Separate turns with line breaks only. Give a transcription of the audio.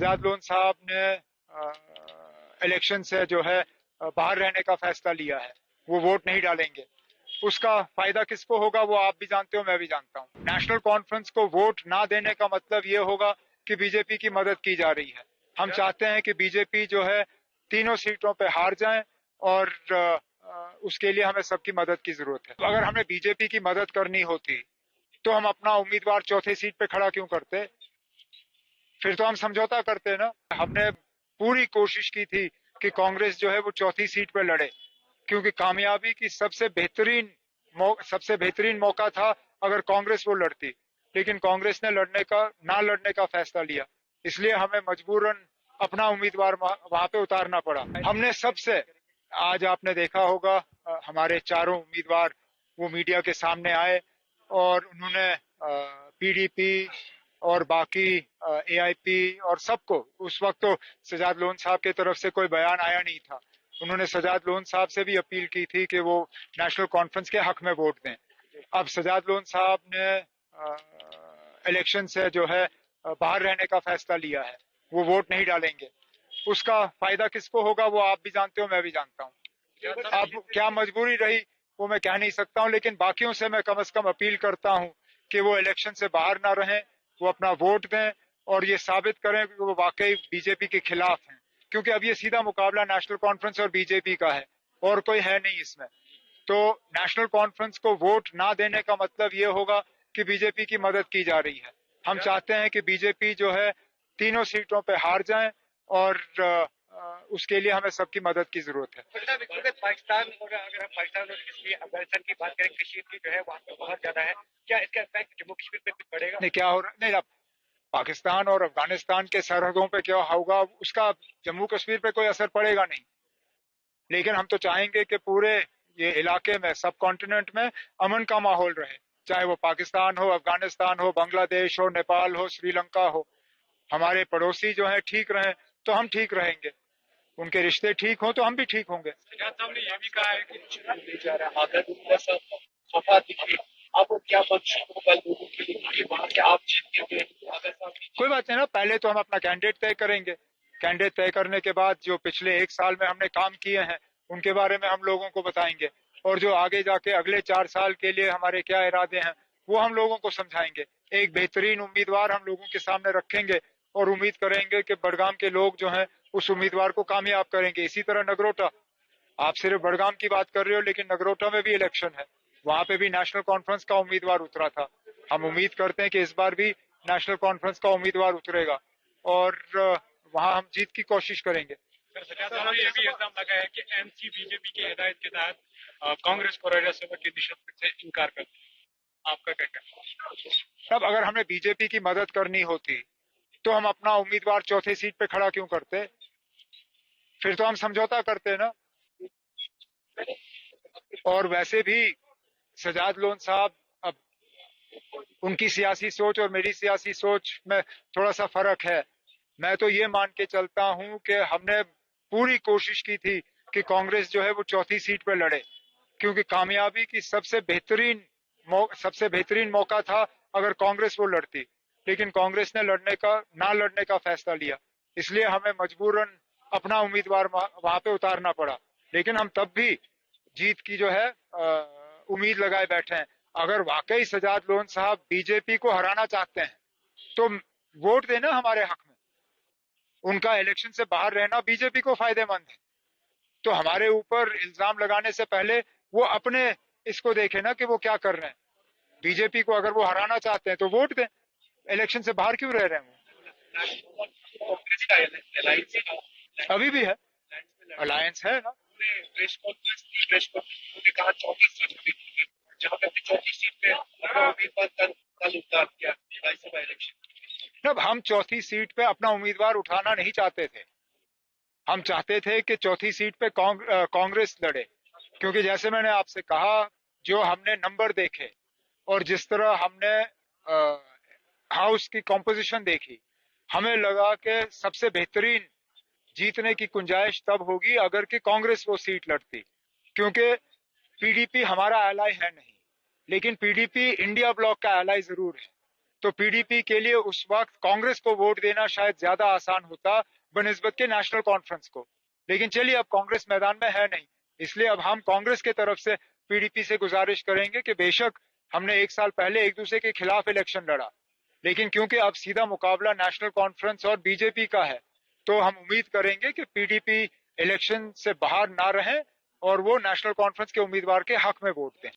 Sajjad loan साहब ने election से जो है बाहर रहने का फैसला लिया है। वो वोट नहीं डालेंगे। उसका फायदा किसको होगा वो आप भी जानते हो, मैं भी जानता हूँ। नेशनल कॉन्फ्रेंस को वोट ना देने का मतलब ये होगा कि बीजेपी की मदद की जा रही है। हम चाहते हैं कि बीजेपी जो है तीनों सीटों पे हार जाए और उसके लिए हमें सबकी मदद की जरूरत है। अगर हमें बीजेपी की मदद करनी होती तो हम अपना उम्मीदवार चौथी सीट पे खड़ा क्यों करते? फिर तो हम समझौता करते ना। हमने पूरी कोशिश की थी कि कांग्रेस जो है वो चौथी सीट पे लड़े, क्योंकि कामयाबी की सबसे बेहतरीन मौका था अगर कांग्रेस वो लड़ती। लेकिन कांग्रेस ने ना लड़ने का फैसला लिया, इसलिए हमें मजबूरन अपना उम्मीदवार वहां पे उतारना पड़ा। हमने सबसे, आज आपने देखा होगा हमारे चारों उम्मीदवार वो मीडिया के सामने आए और उन्होंने पीडीपी और बाकी एआईपी और सबको, उस वक्त तो सजाद लोन साहब की तरफ से कोई बयान आया नहीं था, उन्होंने सजाद लोन साहब से भी अपील की थी कि वो नेशनल कॉन्फ्रेंस के हक में वोट दें। अब सजाद लोन साहब ने इलेक्शन से जो है बाहर रहने का फैसला लिया है। वो वोट नहीं डालेंगे। उसका फायदा किसको होगा वो आप भी जानते हो, मैं भी जानता हूँ। अब क्या मजबूरी रही वो मैं कह नहीं सकता हूँ, लेकिन बाकियों से मैं कम से कम अपील करता हूँ कि वो इलेक्शन से बाहर ना रहें, वो अपना वोट दें और ये साबित करें कि वो वाकई बीजेपी के खिलाफ हैं। क्योंकि अब ये सीधा मुकाबला नेशनल कॉन्फ्रेंस और बीजेपी का है और कोई है नहीं इसमें। तो नेशनल कॉन्फ्रेंस को वोट ना देने का मतलब ये होगा कि बीजेपी की मदद की जा रही है। हम चाहते हैं कि बीजेपी जो है तीनों सीटों पे हार जाए और उसके लिए हमें सबकी मदद की जरूरत है।
पाकिस्तान, और अगर हम पाकिस्तान और अफगानिस्तान की बात करें, कश्मीर की जो है वहाँ पे बहुत ज्यादा है, क्या इसका इम्पैक्ट जम्मू कश्मीर पे कुछ पड़ेगा?
नहीं, क्या हो रहा नहीं, अब पाकिस्तान और अफगानिस्तान के सरहदों पे क्या होगा उसका जम्मू कश्मीर पे कोई असर पड़ेगा नहीं। लेकिन हम तो चाहेंगे कि पूरे ये इलाके में, सब कॉन्टिनेंट में अमन का माहौल रहे, चाहे वो पाकिस्तान हो, अफगानिस्तान हो, बांग्लादेश हो, नेपाल हो, श्रीलंका हो। हमारे पड़ोसी जो है ठीक रहे तो हम ठीक रहेंगे, उनके रिश्ते ठीक हो तो हम भी ठीक होंगे।
साहब ने ये भी कहा है कि अब क्या मंशा होगा लोगों के लिए कि वहाँ के आप जीत के
कोई बात नहीं ना, पहले तो हम अपना कैंडिडेट तय करेंगे। कैंडिडेट तय करने के बाद जो पिछले एक साल में हमने काम किए हैं उनके बारे में हम लोगों को बताएंगे, और जो आगे जाके अगले 4 साल के लिए हमारे क्या इरादे हैं वो हम लोगों को समझाएंगे। एक बेहतरीन उम्मीदवार हम लोगों के सामने रखेंगे और उम्मीद करेंगे कि बड़गाम के लोग जो हैं उस उम्मीदवार को कामयाब करेंगे। इसी तरह नगरोटा, आप सिर्फ बड़गाम की बात कर रहे हो लेकिन नगरोटा में भी इलेक्शन है, वहां पे भी नेशनल कॉन्फ्रेंस का उम्मीदवार उतरा था। हम उम्मीद करते हैं कि इस बार भी नेशनल कॉन्फ्रेंस का उम्मीदवार उतरेगा और वहां हम जीत की कोशिश करेंगे।
ये भी इल्जाम लगा है कि एमसी बीजेपी की हिदायत के तहत कांग्रेस को राज्यसभा की निशस्त से इनकार कर दिया। आपका क्या कहना है?
तब अगर हमें बीजेपी की मदद करनी होती तो हम अपना उम्मीदवार चौथी सीट पे खड़ा क्यों करते? फिर तो हम समझौता करते ना। और वैसे भी सजाद लोन साहब, अब उनकी सियासी सोच और मेरी सियासी सोच में थोड़ा सा फर्क है। मैं तो ये मान के चलता हूं कि हमने पूरी कोशिश की थी कि कांग्रेस जो है वो चौथी सीट पे लड़े, क्योंकि कामयाबी की सबसे बेहतरीन मौका था अगर कांग्रेस वो लड़ती। लेकिन कांग्रेस ने ना लड़ने का फैसला लिया, इसलिए हमें मजबूरन अपना उम्मीदवार वहां पे उतारना पड़ा। लेकिन हम तब भी जीत की जो है उम्मीद लगाए बैठे हैं। अगर वाकई सजाद लोन साहब बीजेपी को हराना चाहते हैं तो वोट देना हमारे हक में। उनका इलेक्शन से बाहर रहना बीजेपी को फायदेमंद है। तो हमारे ऊपर इल्जाम लगाने से पहले वो अपने इसको देखे ना कि वो क्या कर रहे हैं। बीजेपी को अगर वो हराना चाहते हैं तो वोट दें, इलेक्शन से बाहर क्यों रह रहे हैं वो? अभी भी है, अलायंस है ना। जब हम चौथी सीट पे अपना उम्मीदवार उठाना नहीं चाहते थे, हम चाहते थे कि चौथी सीट पे कांग्रेस लड़े, क्योंकि जैसे मैंने आपसे कहा, जो हमने नंबर देखे और जिस तरह हमने हाउस की कॉम्पोजिशन देखी, हमें लगा कि सबसे बेहतरीन जीतने की गुंजाइश तब होगी अगर कि कांग्रेस वो सीट लड़ती। क्योंकि पीडीपी हमारा एलाई है नहीं, लेकिन पीडीपी इंडिया ब्लॉक का एलाई जरूर है। तो पीडीपी के लिए उस वक्त कांग्रेस को वोट देना शायद ज्यादा आसान होता बनिस्बत के नेशनल कॉन्फ्रेंस को। लेकिन चलिए, अब कांग्रेस मैदान में है नहीं, इसलिए अब हम कांग्रेस के तरफ से पीडीपी से गुजारिश करेंगे कि बेशक हमने एक साल पहले एक दूसरे के खिलाफ इलेक्शन लड़ा, लेकिन क्योंकि अब सीधा मुकाबला नेशनल कॉन्फ्रेंस और बीजेपी का है, तो हम उम्मीद करेंगे कि पीडीपी इलेक्शन से बाहर ना रहे और वो नेशनल कॉन्फ्रेंस के उम्मीदवार के हक में वोट दें।